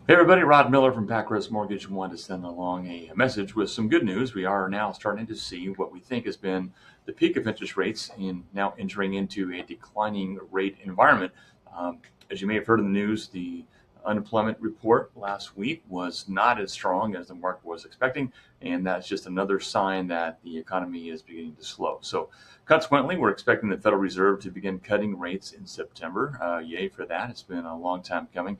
Hey everybody, Rod Miller from Packrest Mortgage wanted to send along a message with some good news. We are now starting to see what we think has been the peak of interest rates and now entering into a declining rate environment. As you may have heard in the news, the unemployment report last week was not as strong as the market was expecting, and that's just another sign that the economy is beginning to slow. So consequently, we're expecting the Federal Reserve to begin cutting rates in September. Yay for that. It's been a long time coming.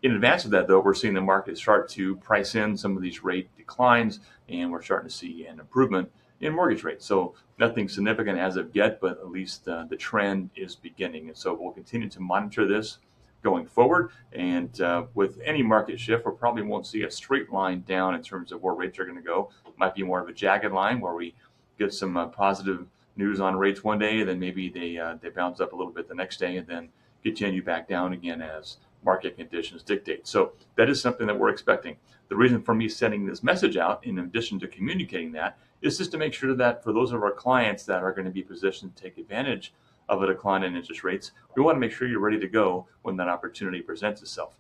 In advance of that, though, we're seeing the market start to price in some of these rate declines, and we're starting to see an improvement in mortgage rates. So nothing significant as of yet, but at least the trend is beginning. And so we'll continue to monitor this going forward. And with any market shift, we probably won't see a straight line down in terms of where rates are going to go. It might be more of a jagged line where we get some positive news on rates one day, and then maybe they bounce up a little bit the next day, and then continue back down again as market conditions dictate. So that is something that we're expecting. The reason for me sending this message out, in addition to communicating that, is just to make sure that for those of our clients that are going to be positioned to take advantage of a decline in interest rates, we want to make sure you're ready to go when that opportunity presents itself.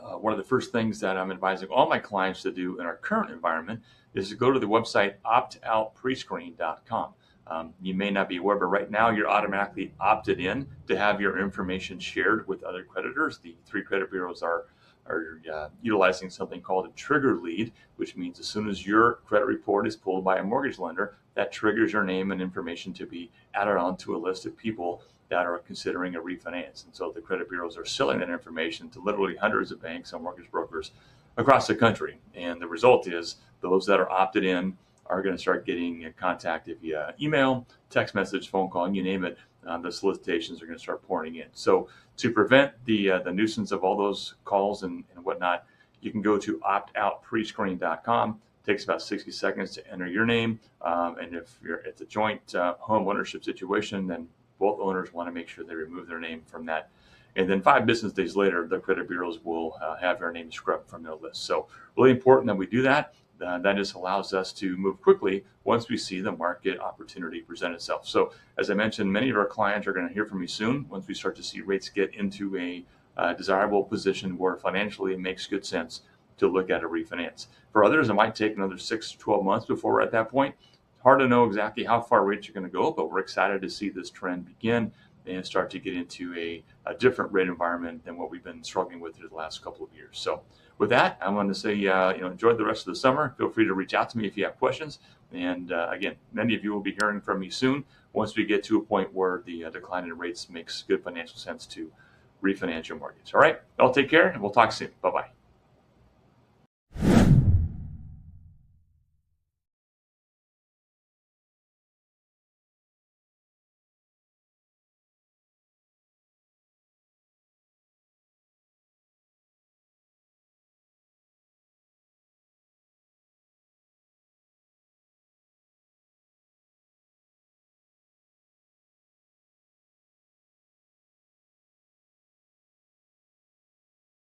One of the first things that I'm advising all my clients to do in our current environment is to go to the website optoutprescreen.com. You may not be aware, but right now you're automatically opted in to have your information shared with other creditors. The three credit bureaus are utilizing something called a trigger lead, which means as soon as your credit report is pulled by a mortgage lender, that triggers your name and information to be added onto a list of people that are considering a refinance. And so the credit bureaus are selling that information to literally hundreds of banks and mortgage brokers across the country. And the result is those that are opted in are going to start getting contacted via email, text message, phone call, you name it. The solicitations are going to start pouring in. So to prevent the nuisance of all those calls and whatnot, you can go to optoutprescreen.com. It takes about 60 seconds to enter your name. And if it's a joint home ownership situation, then both owners want to make sure they remove their name from that. And then 5 business days later, the credit bureaus will have their name scrubbed from their list. So really important that we do that. That just allows us to move quickly once we see the market opportunity present itself. So as I mentioned, many of our clients are going to hear from me soon once we start to see rates get into a desirable position where financially it makes good sense to look at a refinance. For others, it might take another 6 to 12 months before we're at that point. It's hard to know exactly how far rates are going to go, but we're excited to see this trend begin and start to get into a different rate environment than what we've been struggling with through the last couple of years. So with that, I want to say, enjoy the rest of the summer. Feel free to reach out to me if you have questions. And again, many of you will be hearing from me soon once we get to a point where the decline in rates makes good financial sense to refinance your mortgage. All right, I'll take care and we'll talk soon. Bye-bye.